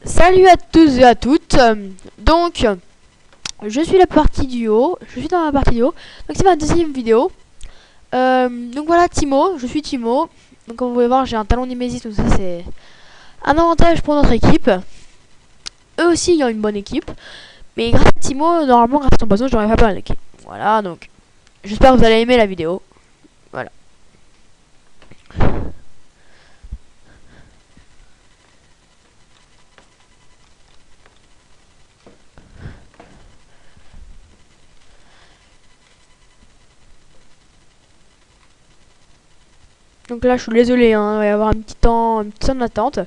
Salut à tous et à toutes. Donc, je suis la partie du haut. Je suis dans la partie du haut. Donc, c'est ma deuxième vidéo. Donc voilà, Timo. Je suis Timo. Donc, comme vous pouvez voir, j'ai un talon Némésis. Donc, ça, c'est un avantage pour notre équipe. Eux aussi, ils ont une bonne équipe. Mais grâce à Timo, normalement, grâce à ton poisson, j'aurais pas mal d'équipe. Voilà, donc, j'espère que vous allez aimer la vidéo. Voilà. Donc là, je suis désolé, hein, il va y avoir un petit temps d'attente.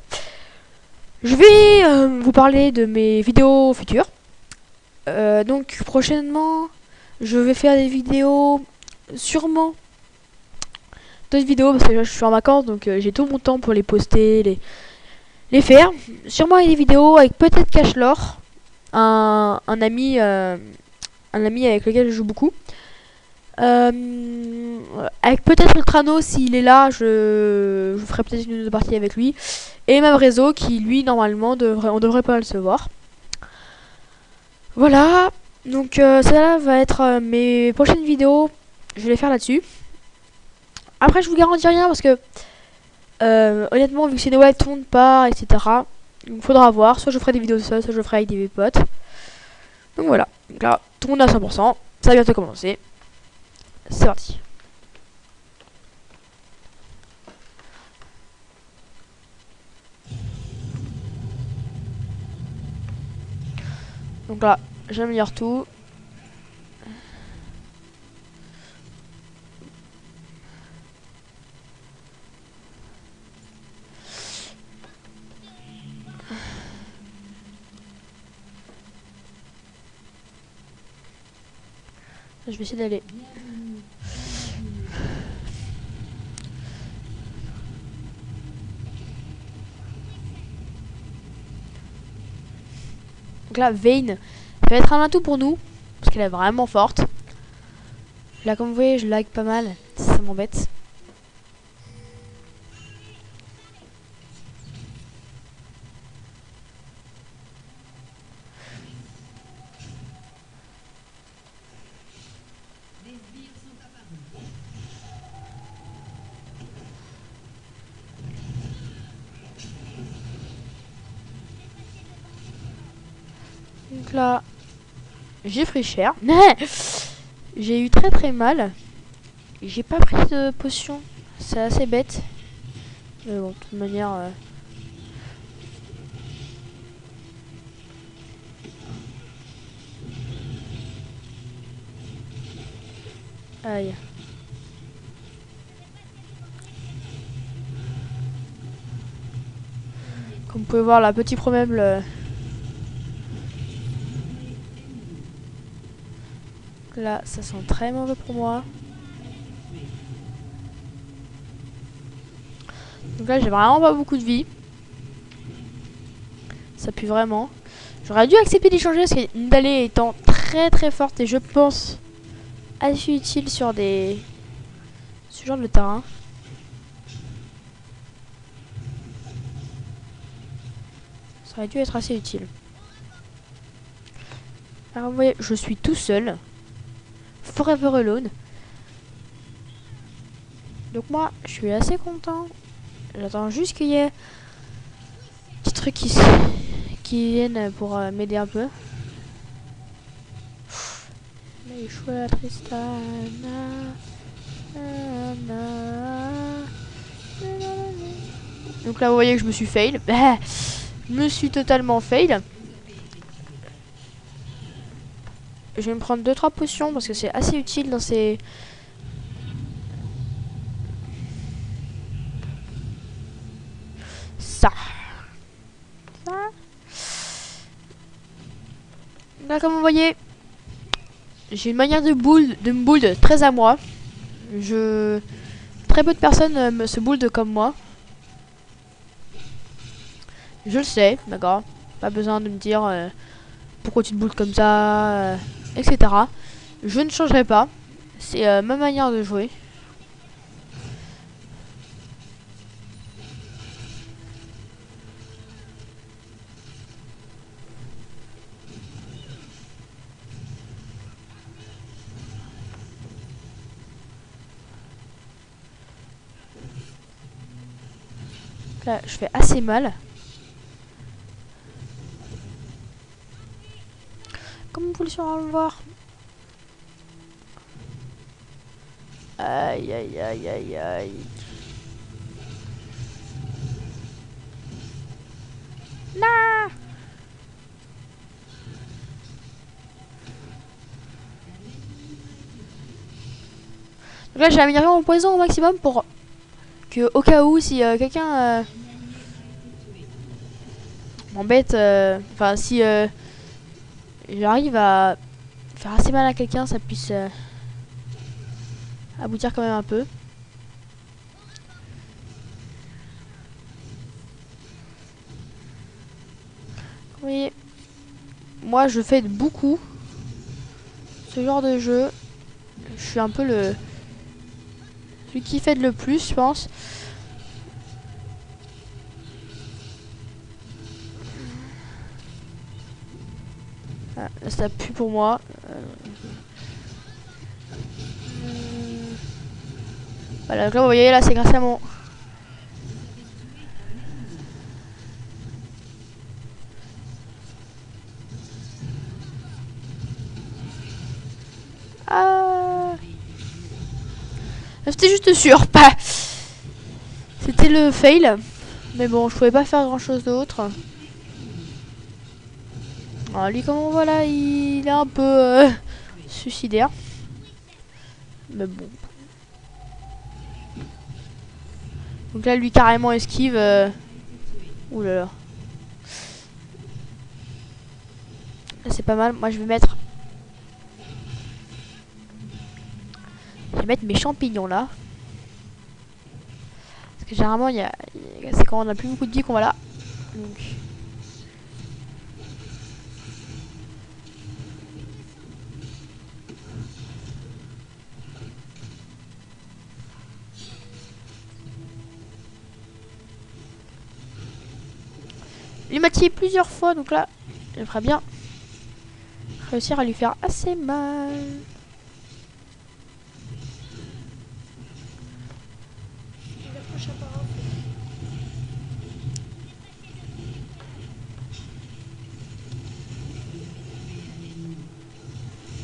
Je vais vous parler de mes vidéos futures. Donc prochainement, je vais faire des vidéos, sûrement d'autres vidéos parce que là, je suis en vacances, donc j'ai tout mon temps pour les poster, les faire. Sûrement des vidéos avec peut-être Cashlore, un ami avec lequel je joue beaucoup. Avec peut-être Ultrano s'il est là, je ferai peut-être une autre partie avec lui. Et même Réseau qui lui normalement on devrait pas le se voir. Voilà, donc ça va être mes prochaines vidéos, je vais les faire là-dessus. Après je vous garantis rien parce que honnêtement vu que c'est Noël, tout le monde part, etc. Il faudra voir, soit je ferai des vidéos seul, soit je ferai avec des potes. Donc voilà, donc là tout le monde est à 100%, ça va bientôt commencer. C'est parti. Donc là, j'améliore tout. Je vais essayer d'aller. Donc là, Vayne, ça va être un atout pour nous, parce qu'elle est vraiment forte. Là, comme vous voyez, je lag pas mal, ça m'embête. Donc là, j'ai pris cher. J'ai eu très mal. J'ai pas pris de potion. C'est assez bête. Mais bon, de toute manière... Aïe. Comme vous pouvez voir, là, petit problème... Là, ça sent très mauvais pour moi. Donc là, j'ai vraiment pas beaucoup de vie. Ça pue vraiment. J'aurais dû accepter d'échanger parce que Nidalee étant très forte et je pense assez utile sur ce genre de terrain. Ça aurait dû être assez utile. Alors vous voyez, je suis tout seul. Forever alone. Donc moi, je suis assez content. J'attends juste qu'il y ait des trucs qui viennent pour m'aider un peu. Mais chouette Tristana. Donc là, vous voyez que je me suis fail. Je me suis totalement fail. Je vais me prendre 2-3 potions parce que c'est assez utile dans ces... Ça. Là, comme vous voyez, j'ai une manière de me build très à moi. Très peu de personnes se build comme moi. Je le sais, d'accord. Pas besoin de me dire pourquoi tu te builds comme ça, etc. Je ne changerai pas. C'est ma manière de jouer. Là, je fais assez mal. Comme vous le saurez le voir. Aïe aïe aïe aïe aïe. Non. Donc là j'ai amélioré mon poison au maximum pour que au cas où si quelqu'un m'embête, enfin si j'arrive à faire assez mal à quelqu'un, ça puisse aboutir quand même un peu. Vous voyez, moi je fais beaucoup ce genre de jeu. Je suis un peu celui qui fait le plus, je pense. Ah, ça pue pour moi. Voilà, donc là vous voyez, là c'est grâce à mon... Ah, c'était juste sûr, pas. C'était le fail. Mais bon, je pouvais pas faire grand chose d'autre. Alors lui, comme on voit là, il est un peu suicidaire. Mais bon. Donc là, lui carrément esquive. Ouh là là. C'est pas mal. Moi, je vais mettre mes champignons là. Parce que généralement, c'est quand on a plus beaucoup de vie qu'on va là. Donc... Il m'a tiré plusieurs fois, donc là, j'aimerais bien réussir à lui faire assez mal.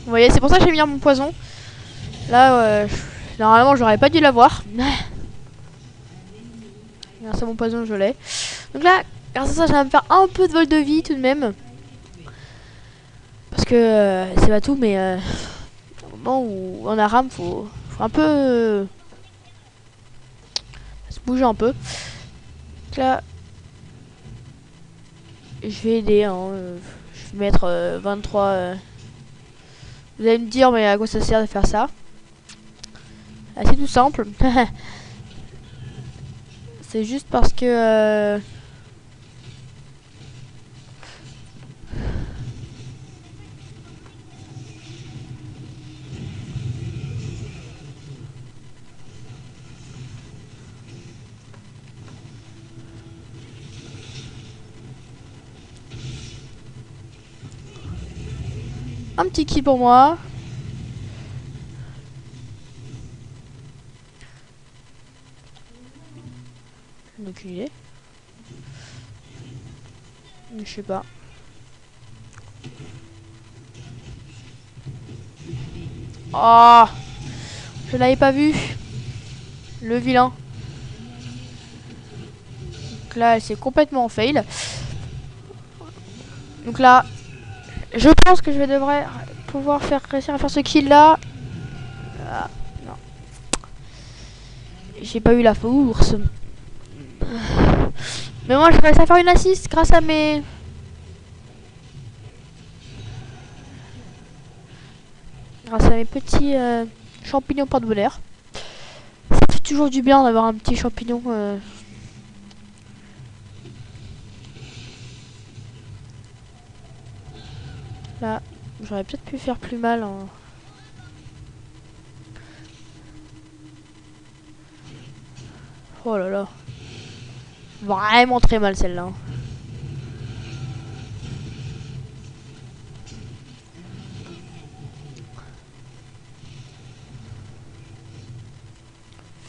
Vous voyez, c'est pour ça que j'ai mis mon poison. Là, normalement, j'aurais pas dû l'avoir. Grâce à mon poison, je l'ai. Donc là, grâce à ça, ça va me faire un peu de vol de vie tout de même. Parce que c'est pas tout, mais au moment où on a rame, faut un peu se bouger un peu. Donc là, je vais aider. Hein, je vais mettre 23. Vous allez me dire, mais à quoi ça sert de faire ça? C'est tout simple. C'est juste parce que... un petit kill pour moi. Aucune idée. Je sais pas. Oh, je l'avais pas vu. Le vilain. Donc là, elle s'est complètement fail. Donc là, je pense que je devrais pouvoir réussir à faire ce kill là. Ah, non. J'ai pas eu la force. Mais moi, je réussi à faire une assist grâce à mes... petits champignons porte-bonheur. Ça fait toujours du bien d'avoir un petit champignon. Là, j'aurais peut-être pu faire plus mal. Oh là là. Vraiment très mal celle-là.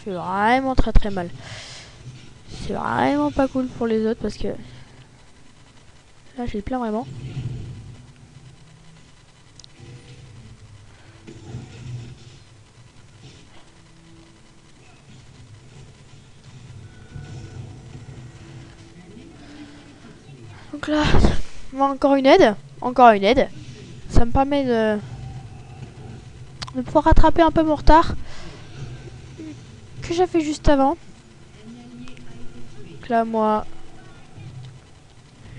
Fait vraiment très très mal. C'est vraiment pas cool pour les autres parce que là j'ai plein vraiment. Donc là, encore une aide. Encore une aide. Ça me permet de pouvoir rattraper un peu mon retard que j'ai fait juste avant. Donc là, moi,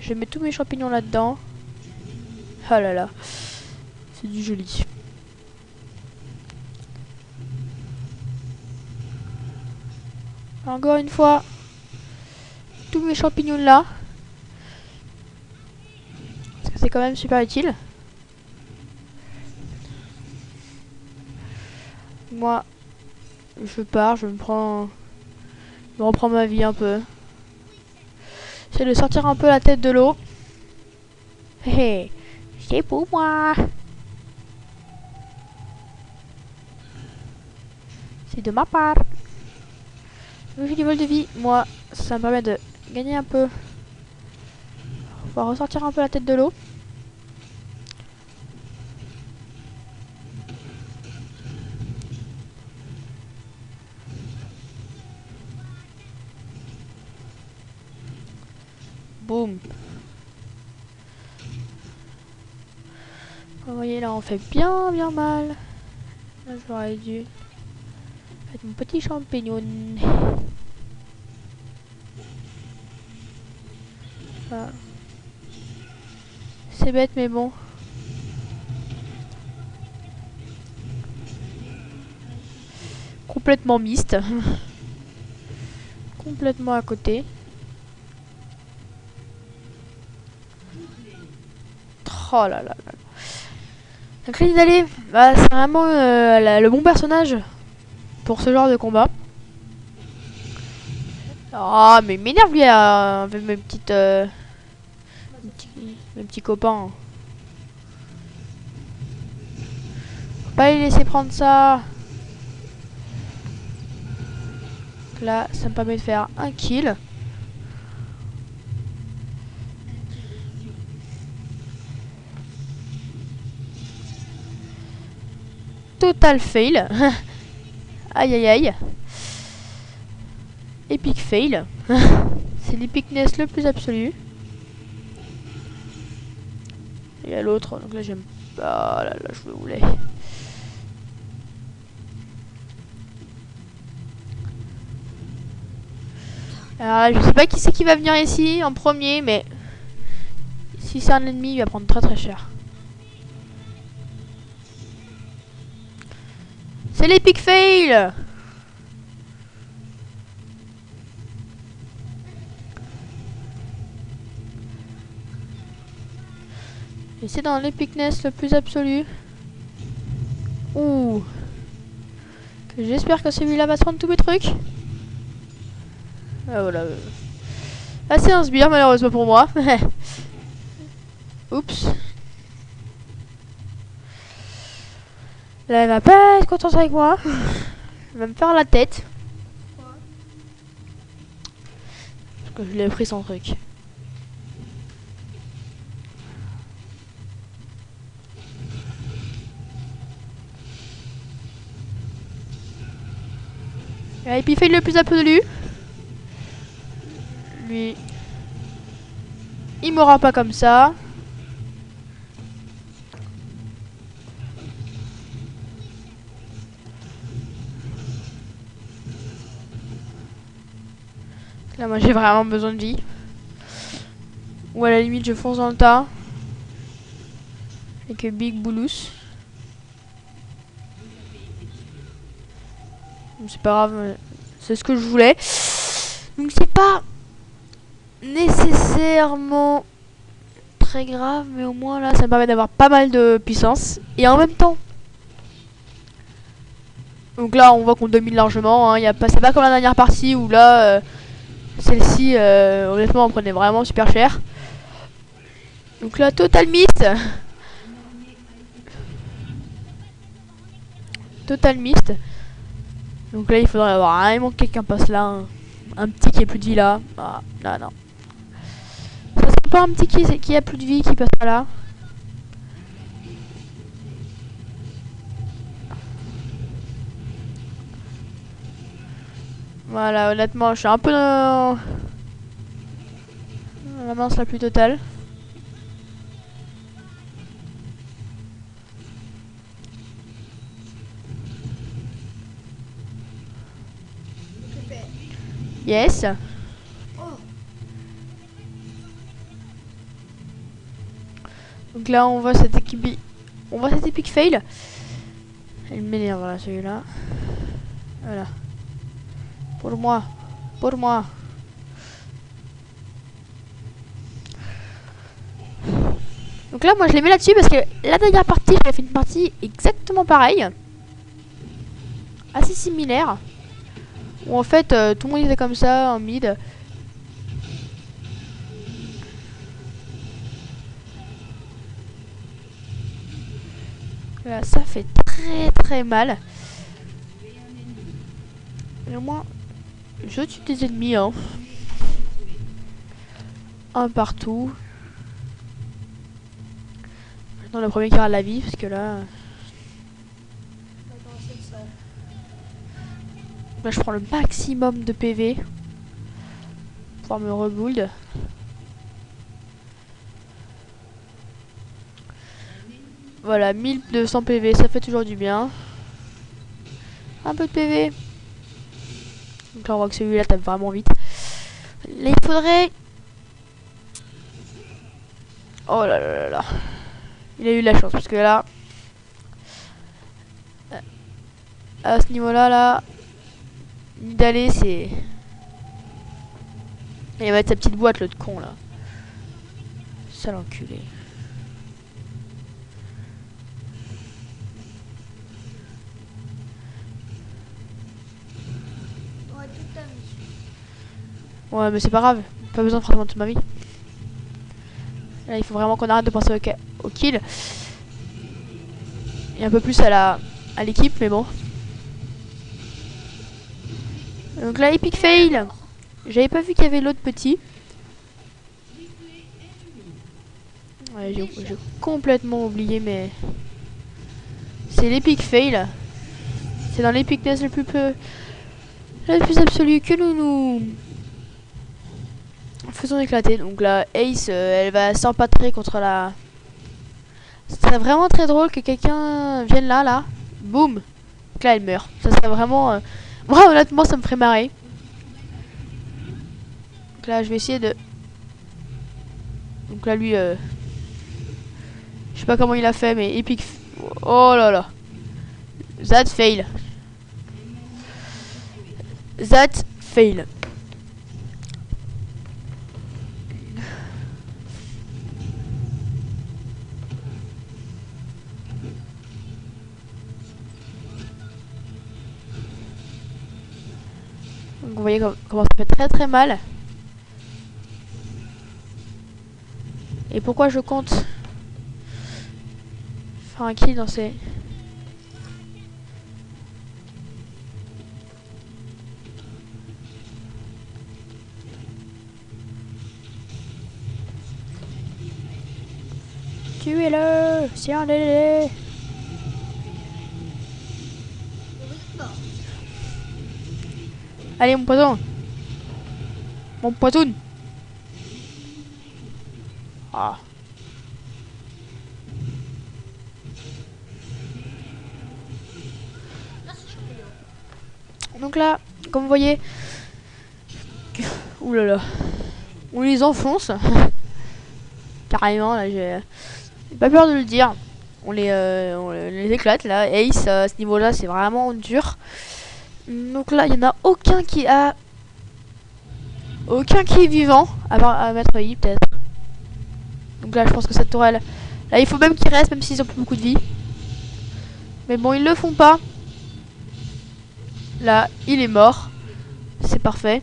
je mets tous mes champignons là-dedans. Ah là là, c'est du joli. Encore une fois, tous mes champignons là. Parce que c'est quand même super utile. Moi, je pars, je reprends ma vie un peu. J'essaie de sortir un peu la tête de l'eau. Hé, c'est pour moi. C'est de ma part. Le jeu du vol de vie, moi, ça me permet de gagner un peu. On va ressortir un peu la tête de l'eau. Boum. Vous voyez là, on fait bien mal. Là, j'aurais dû mettre mon petit champignon. Voilà. C'est bête mais bon. Complètement miste. Complètement à côté. Oh là là là. Donc Lady Dallé, bah, c'est vraiment le bon personnage pour ce genre de combat. Ah, mais il m'énerve lui avec mes petites mes petits copains. Faut pas les laisser prendre ça. Donc là, ça me permet de faire un kill. Total fail. Aïe aïe aïe. Epic fail. C'est l'epicness le plus absolu. Il y a l'autre, donc là j'aime pas. Là je le voulais. Alors là, je sais pas qui c'est qui va venir ici en premier, mais si c'est un ennemi, il va prendre très cher. C'est l'epic fail. Et c'est dans l'epicness le plus absolu. Ouh. J'espère que celui-là va se prendre tous mes trucs. Ah voilà. Assez un sbire malheureusement pour moi. Oups. Là elle va pas être contente avec moi. Elle va me faire la tête. Parce que je l'ai pris son truc. Et puis il fait le plus absolu. Lui, il m'aura pas comme ça. Là, moi, j'ai vraiment besoin de vie. Ou à la limite, je fonce dans le tas. Avec Big Boulous. C'est pas grave, c'est ce que je voulais. Donc c'est pas nécessairement très grave, mais au moins là ça me permet d'avoir pas mal de puissance. Et en même temps, donc là on voit qu'on domine largement, hein. C'est pas comme la dernière partie où là celle-ci honnêtement on prenait vraiment super cher. Donc là total mist. Total mist. Donc là il faudrait avoir vraiment quelqu'un passe là, Un petit qui a plus de vie là. Ah, non, non. Ça serait pas un petit qui a plus de vie qui passe par là. Voilà, honnêtement, je suis un peu dans la mince la plus totale. Yes. Donc là, on voit cette équipe. On voit cette epic fail. Elle m'énerve là, celui-là. Voilà. Pour moi. Pour moi. Donc là, moi, je l'ai mis là-dessus parce que la dernière partie, j'avais fait une partie exactement pareille. Assez similaire. Où en fait, tout le monde était comme ça, en mid. Là, ça fait très très mal. Et au moins, je tue des ennemis, hein. Un partout. Maintenant, le premier qui aura la vie, parce que là... Là, je prends le maximum de PV. Pour pouvoir me rebuild. Voilà, 1200 PV, ça fait toujours du bien. Un peu de PV. Donc là, on voit que celui-là tape vraiment vite. Là, il faudrait... Oh là là là là. Il a eu de la chance, parce que là... À ce niveau-là, là... D'aller, c'est... Il va mettre sa petite boîte, l'autre con, là. Sale enculé. Ouais, mais c'est pas grave. Pas besoin de prendre toute ma vie. Là, il faut vraiment qu'on arrête de penser au kill. Et un peu plus à l'équipe, mais bon. Donc là, epic fail. J'avais pas vu qu'il y avait l'autre petit. Ouais, j'ai complètement oublié, mais... C'est l'epic fail. C'est dans l'epicness le plus absolu que nous faisons éclater. Donc là, Ace, elle va s'empâtrer contre la... Ce serait vraiment très drôle que quelqu'un vienne là. Boum. Donc là, elle meurt. Ça serait vraiment... Moi, honnêtement, ça me ferait marrer. Donc là, je vais essayer de... Donc là, lui... Je sais pas comment il a fait, mais epic... Oh là là. That fail. That fail. Donc vous voyez comment ça fait très très mal. Et pourquoi je compte faire un kill dans ces... Tuez-le! C'est un délai! Allez mon poison! Mon poison! Ah! Donc là, comme vous voyez... Ouh là là! On les enfonce! Carrément là, j'ai pas peur de le dire. On les éclate là. Ace à ce niveau là c'est vraiment dur. Donc là il y en a aucun qui est vivant. À part à mettre I peut-être. Donc là je pense que cette tourelle. Là il faut même qu'ils restent même s'ils ont plus beaucoup de vie. Mais bon ils le font pas. Là il est mort. C'est parfait.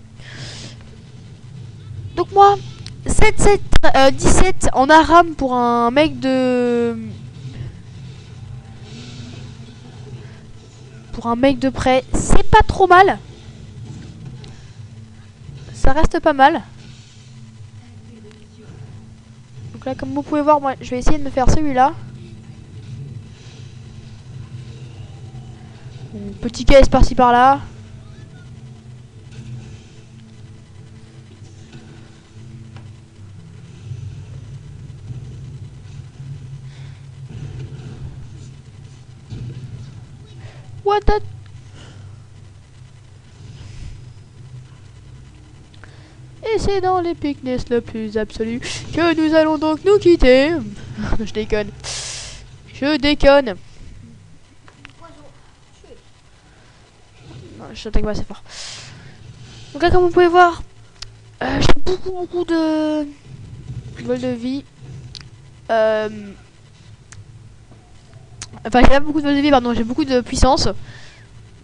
Donc moi 17 en aram pour un mec de... Pour un mec de près, c'est pas trop mal. ça reste pas mal. Donc là, comme vous pouvez voir, moi, je vais essayer de me faire celui-là. Petit caisse par-ci par-là. What the... Et c'est dans l'épicness le plus absolu que nous allons donc nous quitter. Je déconne. Je déconne. Non, je t'attaque pas assez fort. Donc là, comme vous pouvez voir, j'ai beaucoup de vol de vie. Enfin, j'ai pas beaucoup de vol de vie, pardon, j'ai beaucoup de puissance.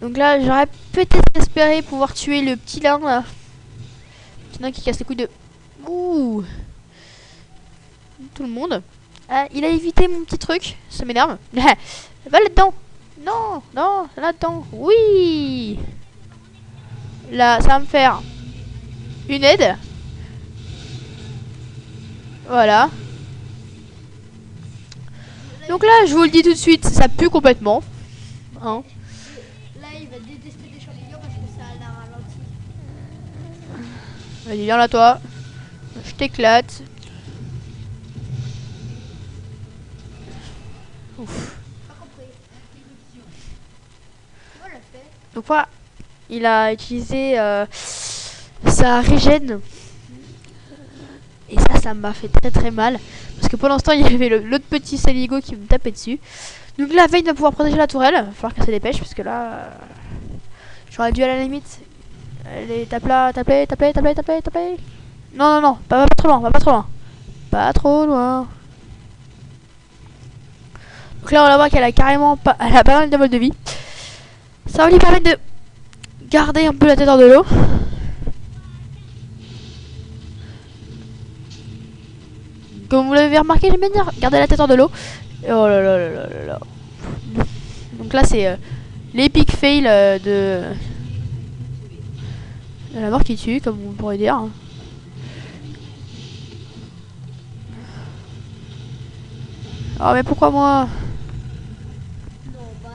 Donc là, j'aurais peut-être espéré pouvoir tuer le petit lin là. Il y en a qui casse les couilles de... Ouh. Tout le monde. Il a évité mon petit truc. Ça m'énerve. Va là-dedans. Non, non, là-dedans. Oui. Là, ça va me faire une aide. Voilà. Donc là, je vous le dis tout de suite, ça pue complètement. Hein. Là, il va détester des champignons parce que ça a l'air ralenti. Vas-y, viens là, toi. Je t'éclate. Ouf. Pas compris. On l'a fait. Donc voilà, il a utilisé sa régène. Et ça m'a fait très mal. Parce que pendant ce temps, il y avait l'autre petit saligo qui me tapait dessus. Donc là, Vayne va pouvoir protéger la tourelle. Il va falloir qu'elle se dépêche parce que là, j'aurais dû à la limite. Allez, tape là, taper. Non, pas trop loin, va pas trop loin. Pas trop loin. Donc là, on va voir qu'elle a carrément pas, elle a pas mal de vol de vie. Ça va lui permettre de garder un peu la tête hors de l'eau. Comme vous l'avez remarqué, j'aime bien dire garder la tête hors de l'eau. Oh là là là là là là. Donc là, c'est l'épic fail de la mort qui tue, comme on pourrait dire. Oh, mais pourquoi moi? Non, bah,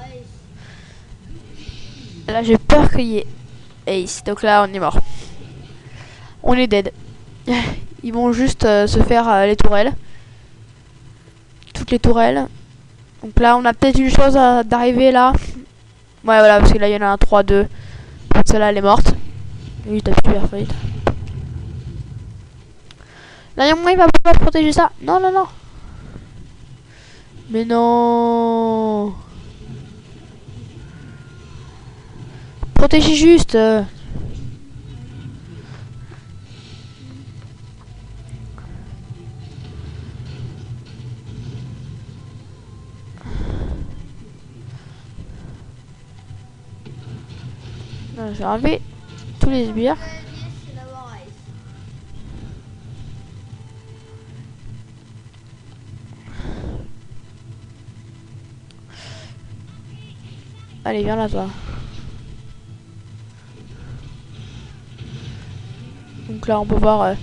Là, j'ai peur qu'il y ait Ace. Donc là, on est mort. On est dead. Ils vont juste se faire les tourelles. Toutes les tourelles. Donc là, on a peut-être une chose d'arriver là. Ouais, voilà, parce que là, il y en a un 3-2. Donc celle-là, elle est morte. Oui, t'as pu faire faillite. Là, il va pas protéger ça. Non, non, non. Mais non. Protégez juste. Non, je vais enlever tous les sbires. c'est d'avoir Ice. Allez, viens là, toi. Donc là, on peut voir...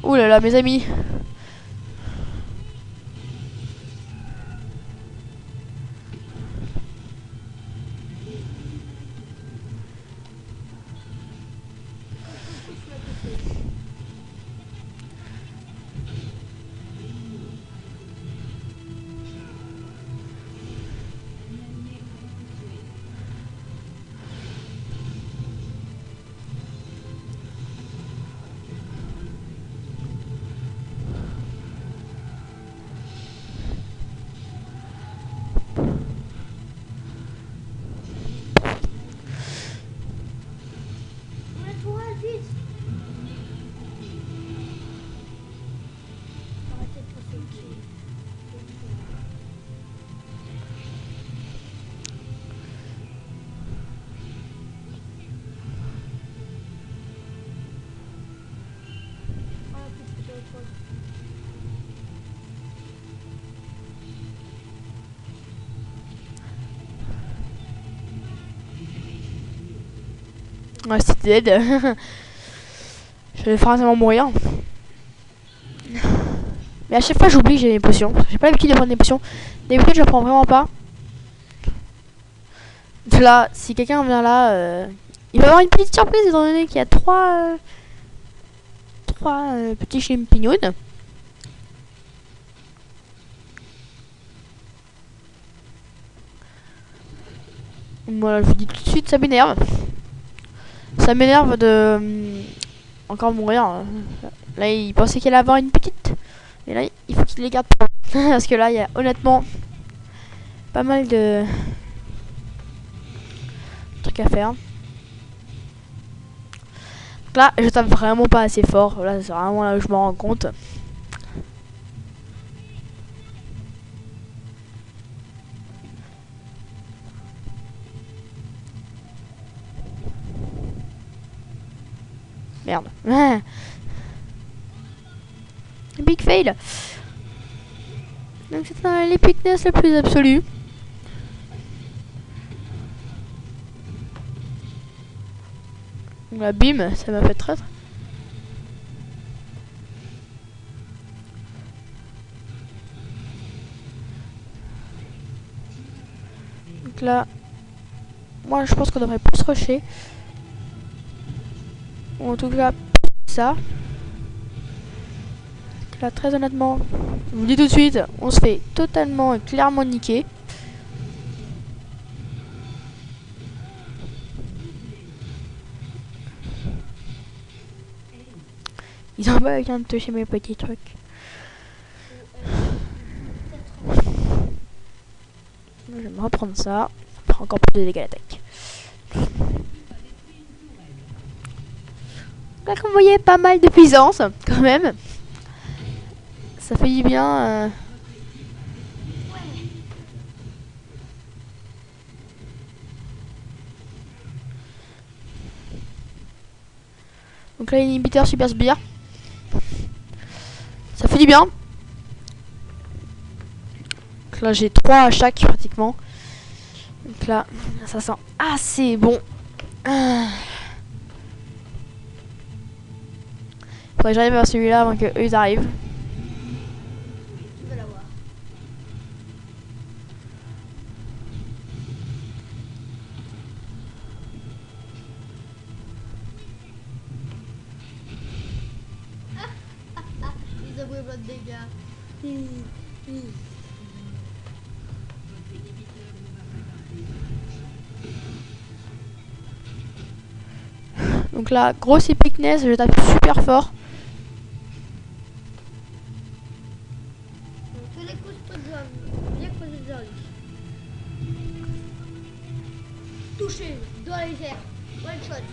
Ouh là là, mes amis. Ouais, c'était dead. Je vais forcément mourir. Mais à chaque fois, j'oublie que j'ai des potions. J'ai pas l'habitude de prendre des potions. D'habitude, je prends vraiment pas. Là, si quelqu'un vient là, il va avoir une petite surprise étant donné qu'il y a trois petits champignons. Voilà, je vous dis tout de suite, ça m'énerve. Ça m'énerve de encore mourir. Là, il pensait qu'il allait avoir une petite. Et là, il faut qu'il les garde pour parce que là, il y a honnêtement pas mal de trucs à faire. Donc là, je tape vraiment pas assez fort. Là, c'est vraiment là où je me rends compte. Merde. Big fail. Donc c'est un l'épicness le plus absolu. La bim, ça m'a fait traître. Donc là, moi je pense qu'on devrait plus rusher. Ou en tout cas, ça. Donc là, très honnêtement, je vous le dis tout de suite, on se fait totalement et clairement niquer. Ils ont pas besoin de toucher mes petits trucs. Je vais me reprendre ça. Ça fera encore plus de dégâts à l'attaque. Là, comme vous voyez, pas mal de puissance, quand même. Ça fait du bien. Donc là, l'inhibiteur super sbire. Ça fait du bien. Donc là, j'ai 3 à chaque pratiquement. Donc là, ça sent assez bon. Faudrait que j'arrive vers celui-là avant que eux ils arrivent. Tu vas l'avoir. Ils ont pris plein de dégâts. Donc là, grosse épicness, je tape super fort. Donc, tous les coups de bien creusé de joli. Touché, doigt légère, one shot.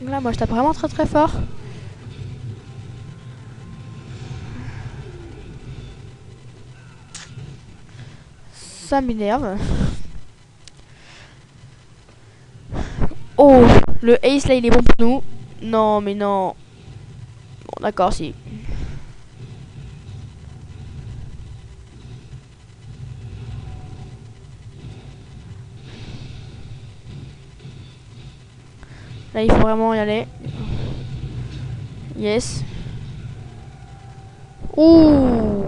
Donc là, moi je tape vraiment très très fort. Ça m'énerve. Oh, le ace là il est bon pour nous. Non, mais non. Bon, d'accord, si. Là, il faut vraiment y aller. Yes. Ouh.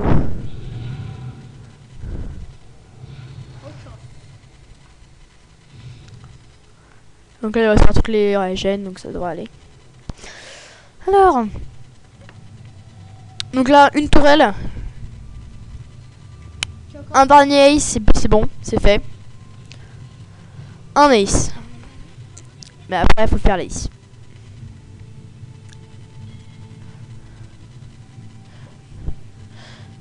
Donc là, il va se faire toutes les régènes, donc ça devrait aller. Alors. Donc là, une tourelle. Un dernier ace, c'est bon, c'est fait. Un ace. Mais après, il faut faire l'ace.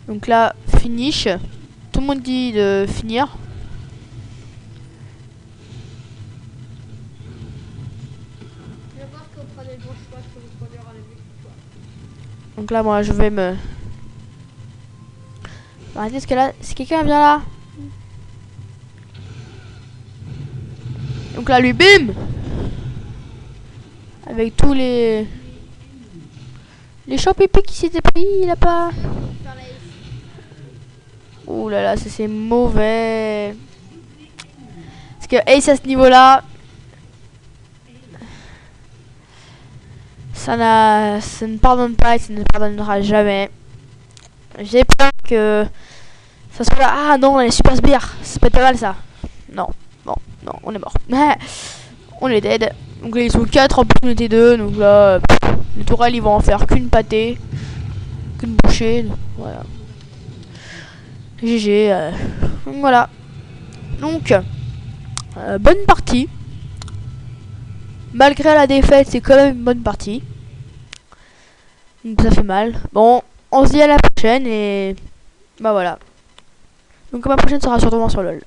Donc là, finish. Tout le monde dit de finir. Je pense qu'on prenait le bon choix que vous prenez le choix. Donc là, moi, je vais me Arrêtez, est-ce que là, si quelqu'un vient là. Donc là, lui, bim. Avec tous les champs pépés qui s'étaient pris, il a pas. Par là, ici. Ouh là là, ça c'est mauvais. Parce que Ace à ce niveau-là, ça ne pardonne pas et ça ne pardonnera jamais. J'ai peur que ça soit là. Ah non, les super sbires, c'est pas mal ça. Non, bon, non, on est mort. On est dead. Donc là, ils sont 4 en plus, on était 2. Donc là, les tourelles, ils vont en faire qu'une pâtée, qu'une bouchée. Donc, voilà. GG. Donc voilà. Donc, bonne partie. Malgré la défaite, c'est quand même une bonne partie. Donc ça fait mal. Bon, on se dit à la prochaine et bah voilà. Donc ma prochaine sera sûrement sur LOL.